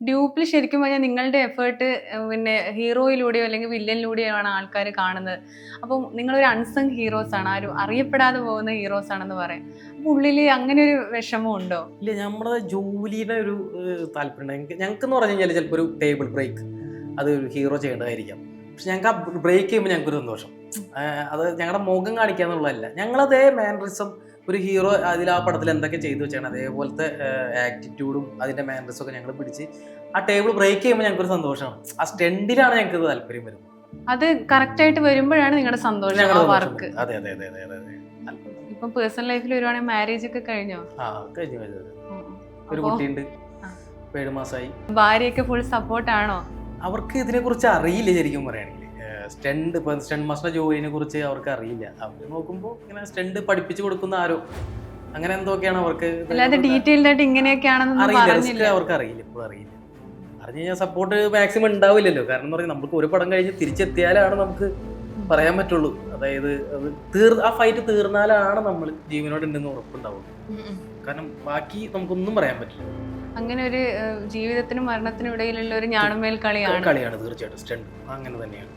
ഡ്യൂപ്പിൽ ശരിക്കും പറഞ്ഞാൽ നിങ്ങളുടെ എഫേർട്ട് പിന്നെ ഹീറോയിലൂടെയോ അല്ലെങ്കിൽ വില്ലനിലൂടെയോ ആണ് ആൾക്കാർ കാണുന്നത്. അപ്പം നിങ്ങളൊരു അൺസങ് ഹീറോസ് ആണ്, ആരും അറിയപ്പെടാതെ പോകുന്ന ഹീറോസ് ആണെന്ന് പറയാം. അപ്പൊ ഉള്ളിൽ അങ്ങനെ ഒരു വിഷമം ഉണ്ടോ? ഇല്ല, നമ്മുടെ ജോലിയുടെ ഒരു താല്പര്യം ഞങ്ങൾക്ക് എന്ന് പറഞ്ഞു കഴിഞ്ഞാൽ ചിലപ്പോൾ ഒരു ടേബിൾ ബ്രേക്ക് അത് ഒരു ഹീറോ ചെയ്യേണ്ടതായിരിക്കാം. പക്ഷെ ഞങ്ങൾക്ക് ആ ബ്രേക്ക് ചെയ്യുമ്പോൾ ഞങ്ങൾക്കൊരു സന്തോഷം. അത് ഞങ്ങളുടെ മുഖം കാണിക്കുക എന്നുള്ളതല്ല, ഞങ്ങളതേ മാനറിസം ഒരു ഹീറോ അതിൽ ആ പടത്തിൽ എന്തൊക്കെ ചെയ്തു വെച്ചാണ് അതേപോലത്തെ ആറ്റിറ്റ്യൂഡും അതിൻ്റെ മാനറിസം ഒക്കെ ഞങ്ങൾ പിടിച്ച് ആ ടേബിൾ ബ്രേക്ക് ചെയ്യുമ്പോൾ ഞങ്ങൾക്കൊരു സന്തോഷമാണ്. ആ സ്റ്റണ്ടിലാണ് ഞങ്ങൾക്ക് താല്പര്യം വരുന്നത്. അത് കറക്റ്റ് ആയിട്ട് വരുമ്പോഴാണ് നിങ്ങളുടെ സന്തോഷം ആ വർക്ക്. അതെ അതെ അതെ അതെ അതെ. ഇപ്പൊ പേഴ്സണൽ ലൈഫിൽ വരുവാണെങ്കിൽ മാരേജ് ഒക്കെ കഴിഞ്ഞോ? കഴിഞ്ഞു. ഒരു കുട്ടിയുണ്ട്, 7 മാസമായി. ഭാര്യയൊക്കെ ഫുൾ സപ്പോർട്ട് ആണോ? അവർക്ക് ഇതിനെ കുറിച്ച് അറിയില്ല ശരിക്കും പറയുകയാണെങ്കിൽ. സ്റ്റണ്ട് മാസ്റ്റർ ജോലിനെ കുറിച്ച് അവർക്ക് അറിയില്ല. അവർ നോക്കുമ്പോൾ ഇങ്ങനെ സ്റ്റണ്ട് പഠിപ്പിച്ചു കൊടുക്കുന്ന ആരോ അങ്ങനെ എന്തൊക്കെയാണ് അവർക്ക് അല്ലാതെ ഡീറ്റെയിൽഡ് ആയിട്ട് ഇങ്ങനെയൊക്കെയാണെന്ന് അറിയില്ല. അവർക്ക് അറിയില്ല, ഇപ്പോൾ അറിയില്ല. പറഞ്ഞു കഴിഞ്ഞാൽ സപ്പോർട്ട് മാക്സിമം ഉണ്ടാവില്ലല്ലോ. കാരണം എന്ന് പറഞ്ഞാൽ നമുക്ക് ഒരു പടം കഴിഞ്ഞ് തിരിച്ചെത്തിയാലാണ് നമുക്ക് പറയാൻ പറ്റുള്ളൂ. അതായത് അത് ആ ഫൈറ്റ് തീർന്നാലാണ് നമ്മൾ ജീവനോട് ഉണ്ടെന്ന് ഉറപ്പുണ്ടാവുള്ളൂ. കാരണം ബാക്കി നമുക്കൊന്നും പറയാൻ പറ്റില്ല. അങ്ങനെ ഒരു ജീവിതത്തിനും മരണത്തിനും ഇടയിലുള്ള ഒരു ഞാണുമേൽ കളിയാണ് തീർച്ചയായിട്ടും സ്റ്റണ്ട് അങ്ങനെ തന്നെയാണ്.